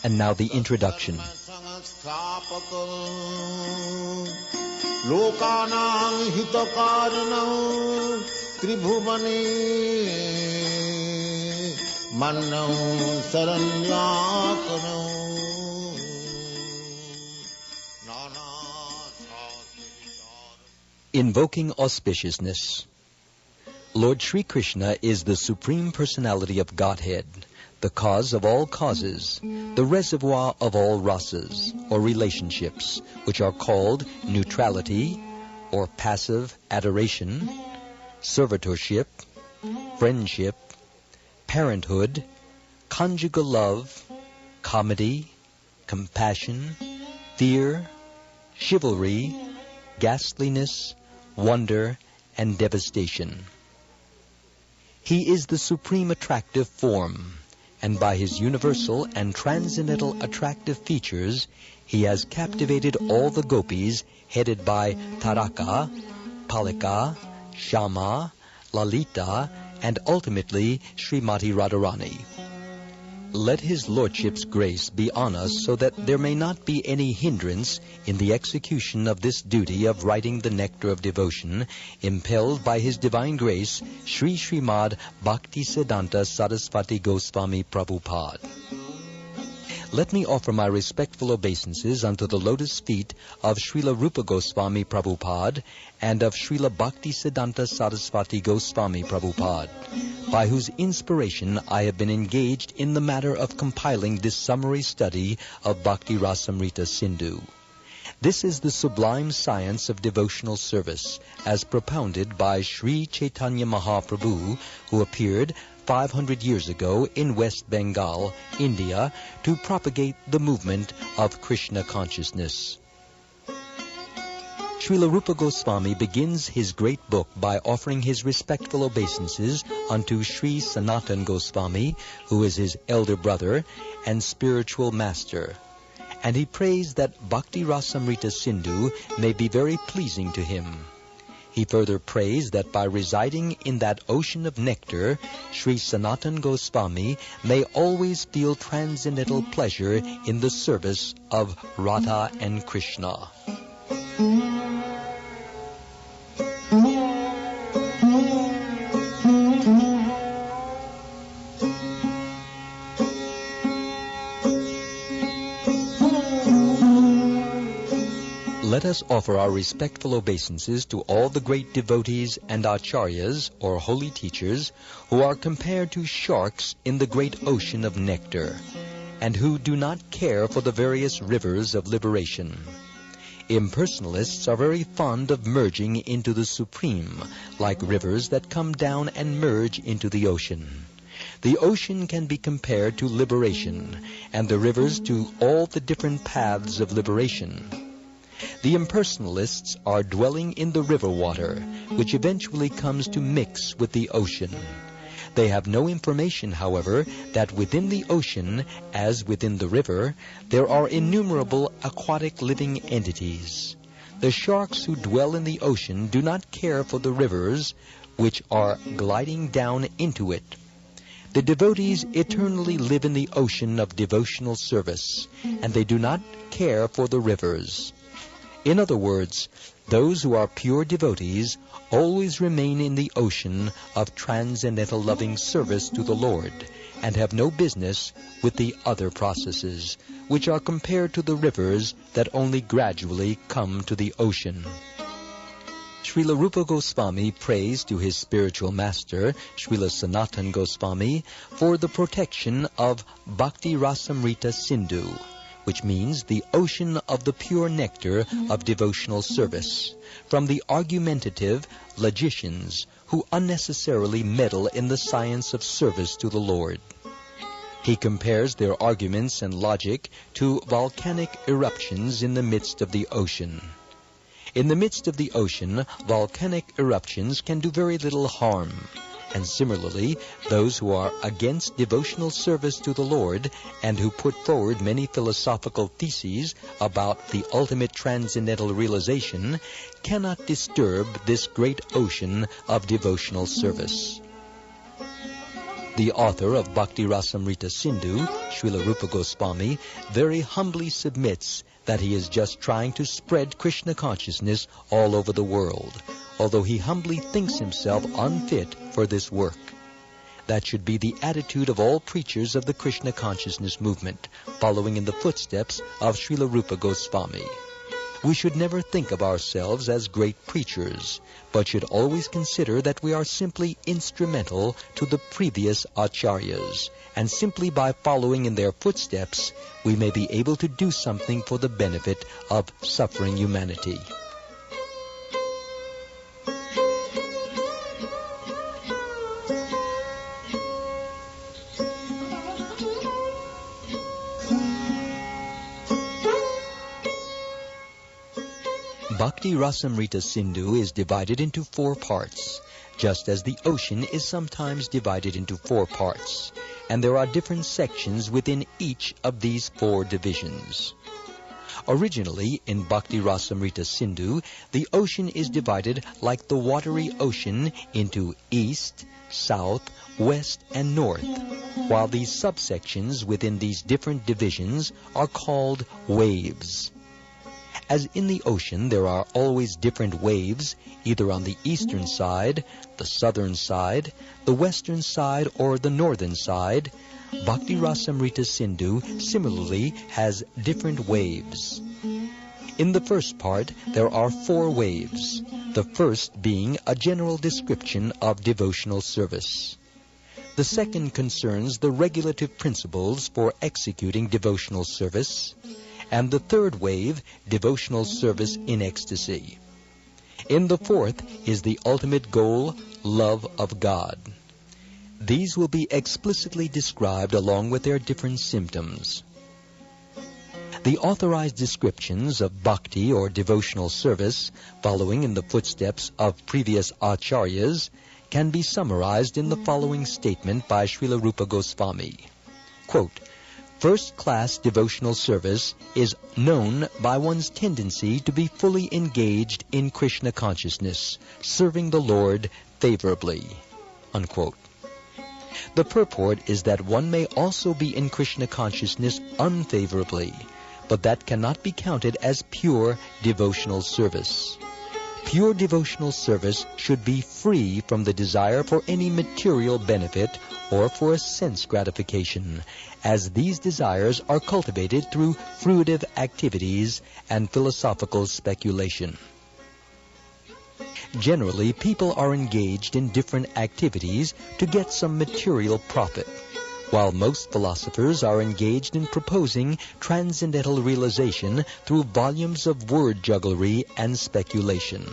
And now the introduction. Invoking auspiciousness. Lord Sri Krishna is the Supreme Personality of Godhead, the cause of all causes, the reservoir of all rasas, or relationships, which are called neutrality, or passive adoration, servitorship, friendship, parenthood, conjugal love, comedy, compassion, fear, chivalry, ghastliness, wonder, and devastation. He is the supreme attractive form, and by his universal and transcendental attractive features, he has captivated all the gopis headed by Taraka, Palika, Shama, Lalita, and ultimately Srimati Radharani. Let his Lordship's grace be on us so that there may not be any hindrance in the execution of this duty of writing the nectar of devotion, impelled by his divine grace, Sri Srimad Bhaktisiddhanta Saraswati Goswami Prabhupada. Let me offer my respectful obeisances unto the lotus feet of Srila Rupa Goswami Prabhupada and of Srila Bhaktisiddhanta Saraswati Goswami Prabhupada, by whose inspiration I have been engaged in the matter of compiling this summary study of Bhakti Rasamrita Sindhu. This is the sublime science of devotional service, as propounded by Sri Chaitanya Mahaprabhu, who appeared 500 years ago in West Bengal, India, to propagate the movement of Krishna consciousness. Srila Rupa Goswami begins his great book by offering his respectful obeisances unto Sri Sanatan Goswami, who is his elder brother and spiritual master. And he prays that Bhakti Rasamrita Sindhu may be very pleasing to him. He further prays that by residing in that ocean of nectar, Sri Sanatan Goswami may always feel transcendental pleasure in the service of Radha and Krishna. Let us offer our respectful obeisances to all the great devotees and acharyas, or holy teachers, who are compared to sharks in the great ocean of nectar, and who do not care for the various rivers of liberation. Impersonalists are very fond of merging into the supreme, like rivers that come down and merge into the ocean. The ocean can be compared to liberation, and the rivers to all the different paths of liberation. The impersonalists are dwelling in the river water, which eventually comes to mix with the ocean. They have no information, however, that within the ocean, as within the river, there are innumerable aquatic living entities. The sharks who dwell in the ocean do not care for the rivers, which are gliding down into it. The devotees eternally live in the ocean of devotional service, and they do not care for the rivers. In other words, those who are pure devotees always remain in the ocean of transcendental loving service to the Lord, and have no business with the other processes, which are compared to the rivers that only gradually come to the ocean. Srila Rupa Goswami prays to his spiritual master, Srila Sanatan Goswami, for the protection of Bhakti Rasamrita Sindhu, which means the ocean of the pure nectar of devotional service, from the argumentative logicians who unnecessarily meddle in the science of service to the Lord. He compares their arguments and logic to volcanic eruptions in the midst of the ocean. In the midst of the ocean, volcanic eruptions can do very little harm. And similarly, those who are against devotional service to the Lord and who put forward many philosophical theses about the ultimate transcendental realization cannot disturb this great ocean of devotional service. The author of Bhakti Rasamrita Sindhu, Srila Rupa Goswami, very humbly submits that he is just trying to spread Krishna consciousness all over the world, although he humbly thinks himself unfit for this work. That should be the attitude of all preachers of the Krishna consciousness movement, following in the footsteps of Srila Rupa Goswami. We should never think of ourselves as great preachers, but should always consider that we are simply instrumental to the previous acharyas, and simply by following in their footsteps, we may be able to do something for the benefit of suffering humanity. Bhakti Rasamrita Sindhu is divided into 4 parts, just as the ocean is sometimes divided into 4 parts, and there are different sections within each of these 4 divisions. Originally, in Bhakti Rasamrita Sindhu, the ocean is divided like the watery ocean into east, south, west, and north, while these subsections within these different divisions are called waves. As in the ocean, there are always different waves, either on the eastern side, the southern side, the western side, or the northern side. Bhakti Rasamrita Sindhu similarly has different waves. In the first part, there are 4 waves, the first being a general description of devotional service. The second concerns the regulative principles for executing devotional service, and the third wave, devotional service in ecstasy. In the fourth is the ultimate goal, love of God. These will be explicitly described along with their different symptoms. The authorized descriptions of bhakti or devotional service, following in the footsteps of previous acharyas, can be summarized in the following statement by Srila Rupa Goswami. Quote, "First-class devotional service is known by one's tendency to be fully engaged in Krishna consciousness, serving the Lord favorably." Unquote. The purport is that one may also be in Krishna consciousness unfavorably, but that cannot be counted as pure devotional service. Pure devotional service should be free from the desire for any material benefit or for a sense gratification, as these desires are cultivated through fruitive activities and philosophical speculation. Generally, people are engaged in different activities to get some material profit, while most philosophers are engaged in proposing transcendental realization through volumes of word jugglery and speculation.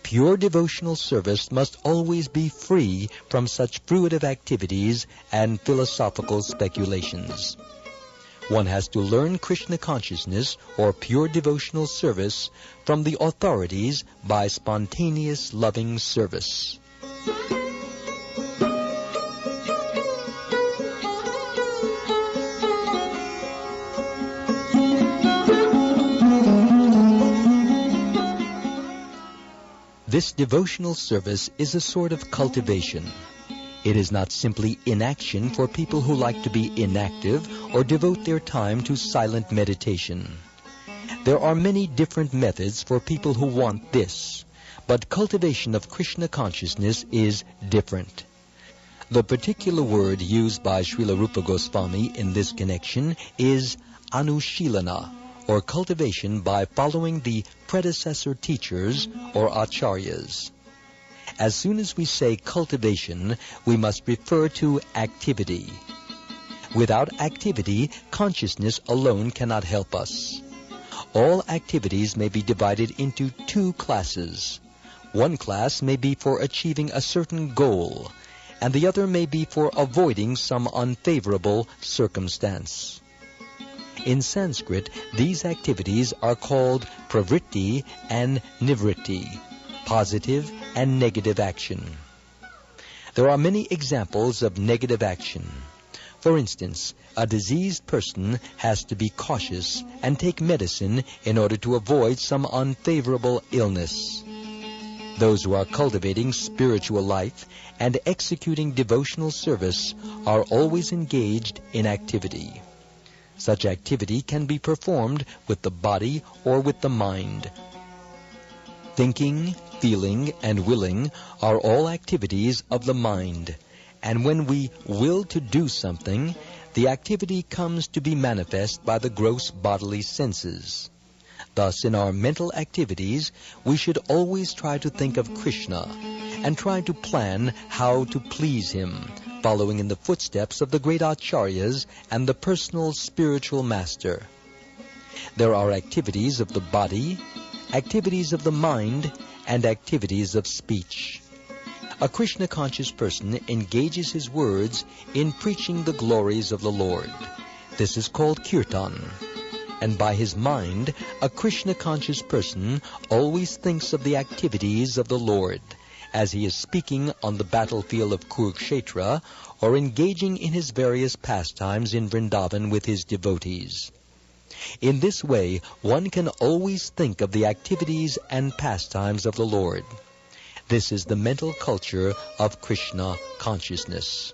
Pure devotional service must always be free from such fruitive activities and philosophical speculations. One has to learn Krishna consciousness or pure devotional service from the authorities by spontaneous loving service. This devotional service is a sort of cultivation. It is not simply inaction for people who like to be inactive or devote their time to silent meditation. There are many different methods for people who want this, but cultivation of Krishna consciousness is different. The particular word used by Srila Rupa Goswami in this connection is anushilana, or cultivation by following the predecessor teachers or acharyas. As soon as we say cultivation, we must refer to activity. Without activity, consciousness alone cannot help us. All activities may be divided into 2 classes. One class may be for achieving a certain goal, and the other may be for avoiding some unfavorable circumstance. In Sanskrit, these activities are called pravritti and nivritti, positive and negative action. There are many examples of negative action. For instance, a diseased person has to be cautious and take medicine in order to avoid some unfavorable illness. Those who are cultivating spiritual life and executing devotional service are always engaged in activity. Such activity can be performed with the body or with the mind. Thinking, feeling, and willing are all activities of the mind, and when we will to do something, the activity comes to be manifest by the gross bodily senses. Thus, in our mental activities, we should always try to think of Krishna and try to plan how to please him, following in the footsteps of the great acharyas and the personal spiritual master. There are activities of the body, activities of the mind, and activities of speech. A Krishna-conscious person engages his words in preaching the glories of the Lord. This is called kirtan. And by his mind, a Krishna-conscious person always thinks of the activities of the Lord, as he is speaking on the battlefield of Kurukshetra or engaging in his various pastimes in Vrindavan with his devotees. In this way, one can always think of the activities and pastimes of the Lord. This is the mental culture of Krishna consciousness.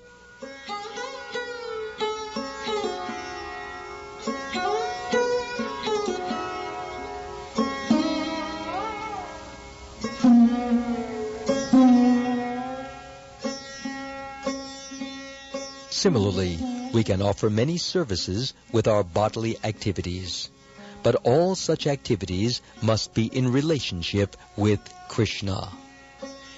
Similarly, we can offer many services with our bodily activities, but all such activities must be in relationship with Krishna.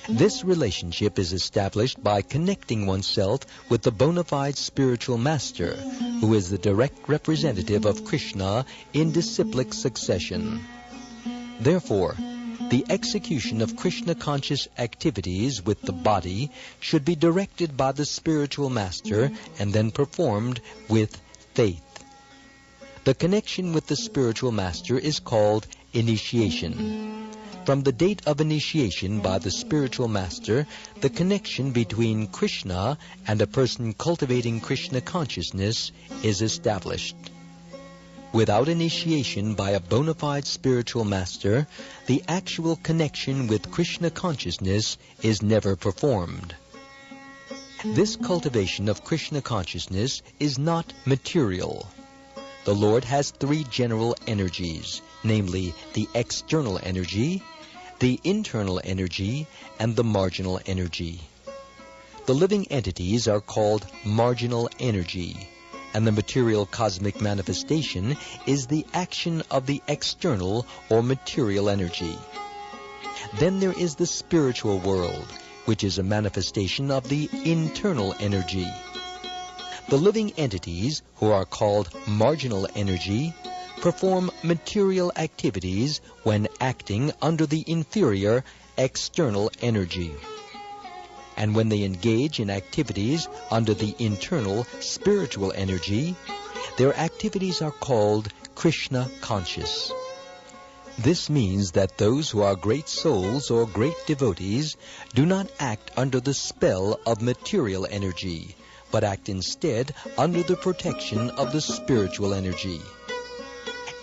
This relationship is established by connecting oneself with the bona fide spiritual master, who is the direct representative of Krishna in disciplic succession. Therefore, the execution of Krishna-conscious activities with the body should be directed by the spiritual master and then performed with faith. The connection with the spiritual master is called initiation. From the date of initiation by the spiritual master, the connection between Krishna and a person cultivating Krishna consciousness is established. Without initiation by a bona fide spiritual master, the actual connection with Krishna consciousness is never performed. This cultivation of Krishna consciousness is not material. The Lord has three general energies, namely the external energy, the internal energy, and the marginal energy. The living entities are called marginal energy, and the material cosmic manifestation is the action of the external or material energy. Then there is the spiritual world, which is a manifestation of the internal energy. The living entities, who are called marginal energy, perform material activities when acting under the inferior external energy. And when they engage in activities under the internal spiritual energy, their activities are called Krishna conscious. This means that those who are great souls or great devotees do not act under the spell of material energy, but act instead under the protection of the spiritual energy.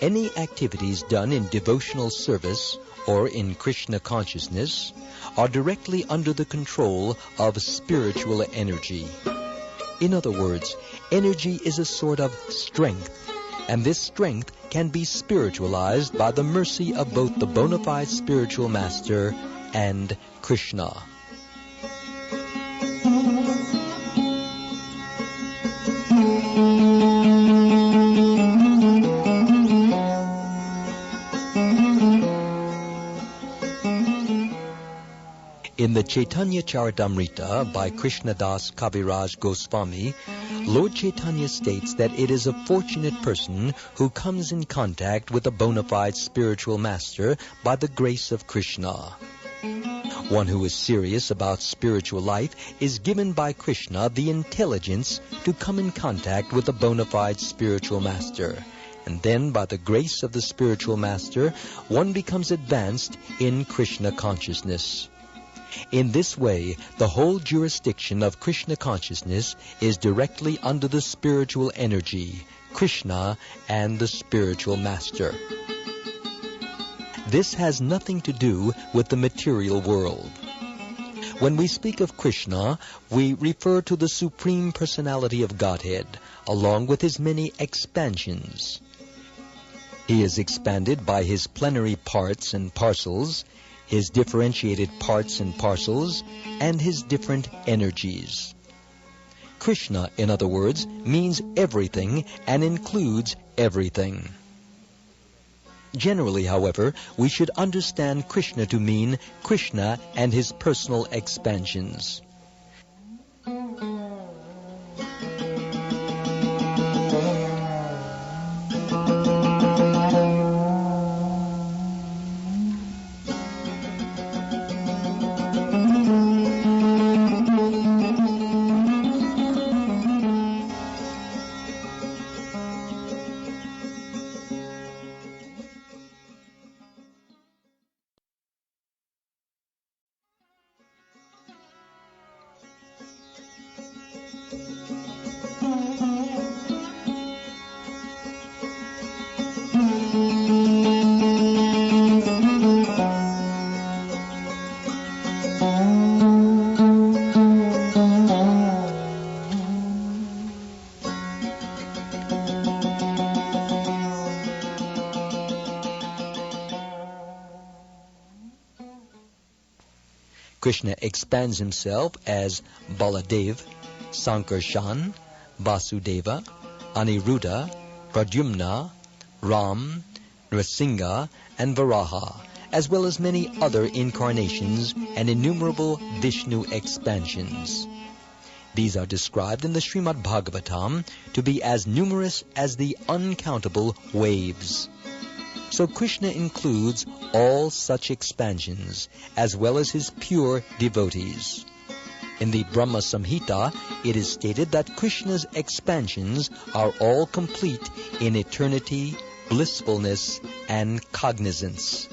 Any activities done in devotional service or in Krishna consciousness are directly under the control of spiritual energy. In other words, energy is a sort of strength, and this strength can be spiritualized by the mercy of both the bona fide spiritual master and Krishna. In the Chaitanya Charitamrita by Krishnadas Kaviraj Goswami, Lord Chaitanya states that it is a fortunate person who comes in contact with a bona fide spiritual master by the grace of Krishna. One who is serious about spiritual life is given by Krishna the intelligence to come in contact with a bona fide spiritual master. And then, by the grace of the spiritual master, one becomes advanced in Krishna consciousness. In this way, the whole jurisdiction of Krishna consciousness is directly under the spiritual energy, Krishna and the spiritual master. This has nothing to do with the material world. When we speak of Krishna, we refer to the Supreme Personality of Godhead, along with his many expansions. He is expanded by his plenary parts and parcels, his differentiated parts and parcels, and his different energies. Krishna, in other words, means everything and includes everything. Generally, however, we should understand Krishna to mean Krishna and his personal expansions. Krishna expands himself as Baladev, Sankarshan, Vasudeva, Aniruddha, Pradyumna, Ram, Nrsimha, and Varaha, as well as many other incarnations and innumerable Vishnu expansions. These are described in the Srimad Bhagavatam to be as numerous as the uncountable waves. So Krishna includes all such expansions, as well as his pure devotees. In the Brahma Samhita, it is stated that Krishna's expansions are all complete in eternity, blissfulness, and cognizance.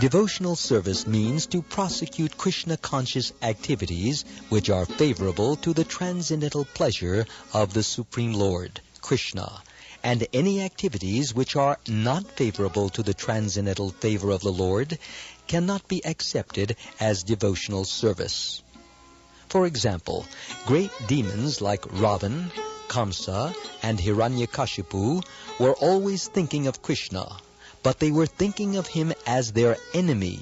Devotional service means to prosecute Krishna-conscious activities which are favorable to the transcendental pleasure of the Supreme Lord, Krishna, and any activities which are not favorable to the transcendental favor of the Lord cannot be accepted as devotional service. For example, great demons like Ravan, Kamsa, and Hiranyakashipu were always thinking of Krishna, but they were thinking of him as their enemy.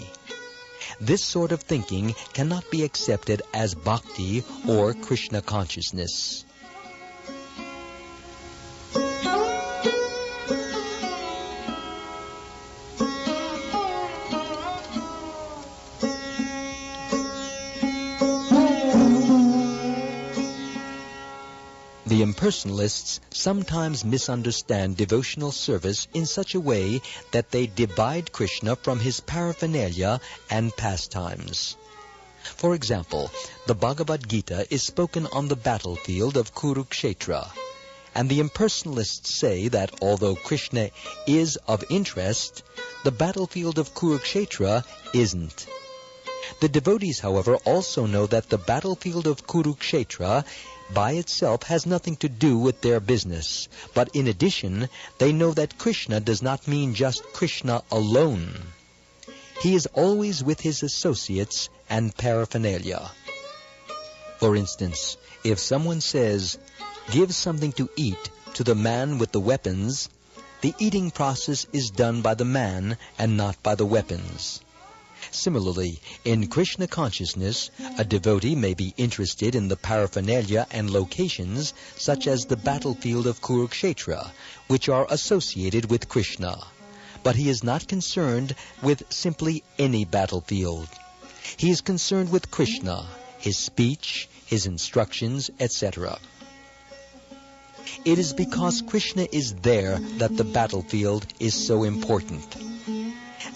This sort of thinking cannot be accepted as bhakti or Krishna consciousness. The impersonalists sometimes misunderstand devotional service in such a way that they divide Krishna from his paraphernalia and pastimes. For example, the Bhagavad Gita is spoken on the battlefield of Kurukshetra, and the impersonalists say that although Krishna is of interest, the battlefield of Kurukshetra isn't. The devotees, however, also know that the battlefield of Kurukshetra by itself has nothing to do with their business, but in addition, they know that Krishna does not mean just Krishna alone. He is always with his associates and paraphernalia. For instance, if someone says, "Give something to eat to the man with the weapons," the eating process is done by the man and not by the weapons. Similarly, in Krishna consciousness, a devotee may be interested in the paraphernalia and locations, such as the battlefield of Kurukshetra, which are associated with Krishna. But he is not concerned with simply any battlefield. He is concerned with Krishna, his speech, his instructions, etc. It is because Krishna is there that the battlefield is so important.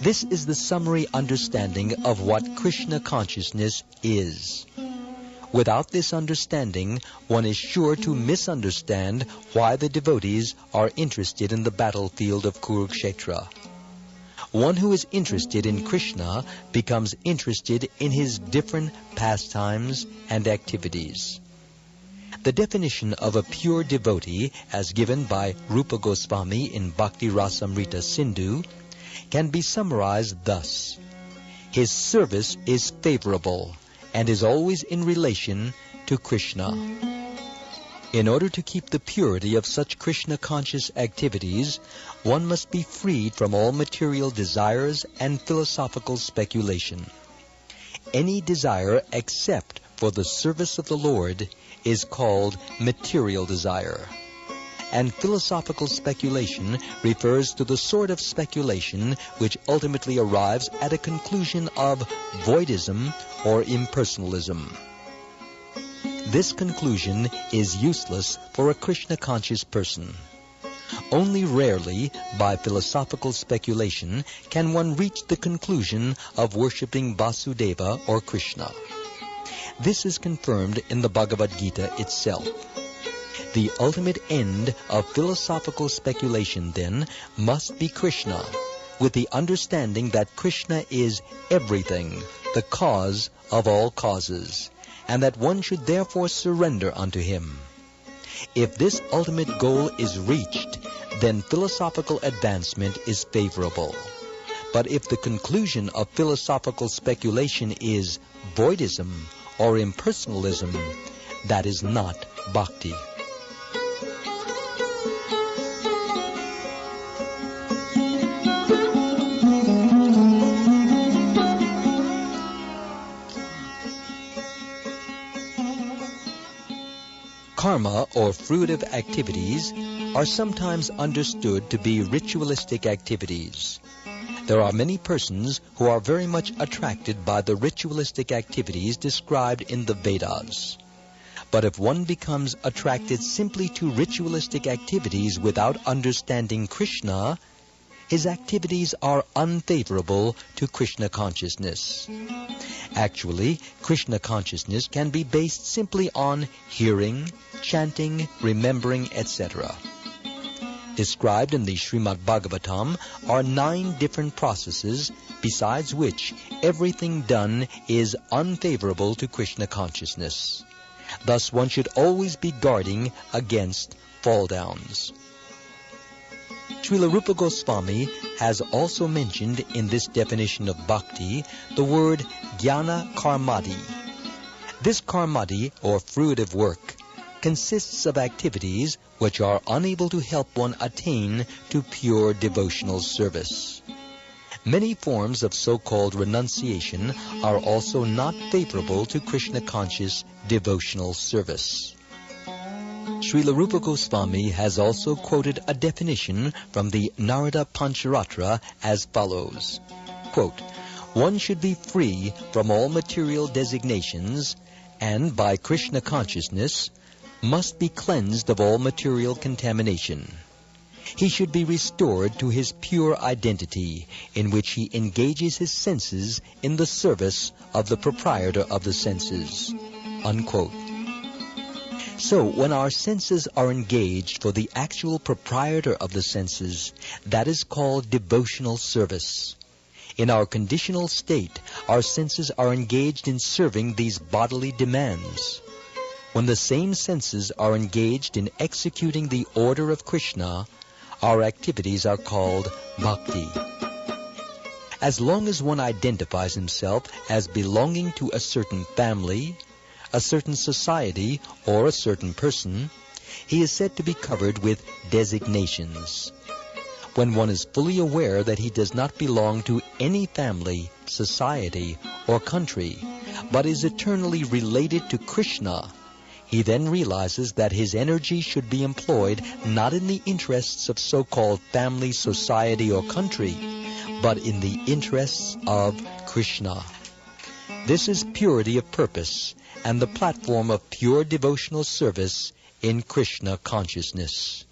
This is the summary understanding of what Krishna consciousness is. Without this understanding, one is sure to misunderstand why the devotees are interested in the battlefield of Kurukshetra. One who is interested in Krishna becomes interested in his different pastimes and activities. The definition of a pure devotee, as given by Rupa Goswami in Bhakti Rasamrita Sindhu, can be summarized thus. His service is favorable and is always in relation to Krishna. In order to keep the purity of such Krishna-conscious activities, one must be freed from all material desires and philosophical speculation. Any desire except for the service of the Lord is called material desire. And philosophical speculation refers to the sort of speculation which ultimately arrives at a conclusion of voidism or impersonalism. This conclusion is useless for a Krishna-conscious person. Only rarely, by philosophical speculation, can one reach the conclusion of worshipping Vasudeva or Krishna. This is confirmed in the Bhagavad Gita itself. The ultimate end of philosophical speculation, then, must be Krishna, with the understanding that Krishna is everything, the cause of all causes, and that one should therefore surrender unto him. If this ultimate goal is reached, then philosophical advancement is favorable. But if the conclusion of philosophical speculation is voidism or impersonalism, that is not bhakti. Karma, or fruitive activities, are sometimes understood to be ritualistic activities. There are many persons who are very much attracted by the ritualistic activities described in the Vedas. But if one becomes attracted simply to ritualistic activities without understanding Krishna, his activities are unfavorable to Krishna consciousness. Actually, Krishna consciousness can be based simply on hearing, chanting, remembering, etc. Described in the Srimad Bhagavatam are 9 different processes, besides which everything done is unfavorable to Krishna consciousness. Thus one should always be guarding against fall-downs. Srila Rupa Goswami has also mentioned in this definition of bhakti the word jnana karmadi. This karmadi, or fruitive work, consists of activities which are unable to help one attain to pure devotional service. Many forms of so-called renunciation are also not favorable to Krishna-conscious devotional service. Srila Rupa Goswami has also quoted a definition from the Narada Pancharatra as follows, quote, "One should be free from all material designations and, by Krishna consciousness, must be cleansed of all material contamination. He should be restored to his pure identity, in which he engages his senses in the service of the proprietor of the senses." Unquote. So, when our senses are engaged for the actual proprietor of the senses, that is called devotional service. In our conditional state, our senses are engaged in serving these bodily demands. When the same senses are engaged in executing the order of Krishna, our activities are called bhakti. As long as one identifies himself as belonging to a certain family, a certain society, or a certain person, he is said to be covered with designations. When one is fully aware that he does not belong to any family, society, or country, but is eternally related to Krishna, he then realizes that his energy should be employed not in the interests of so-called family, society, or country, but in the interests of Krishna. This is purity of purpose and the platform of pure devotional service in Krishna consciousness.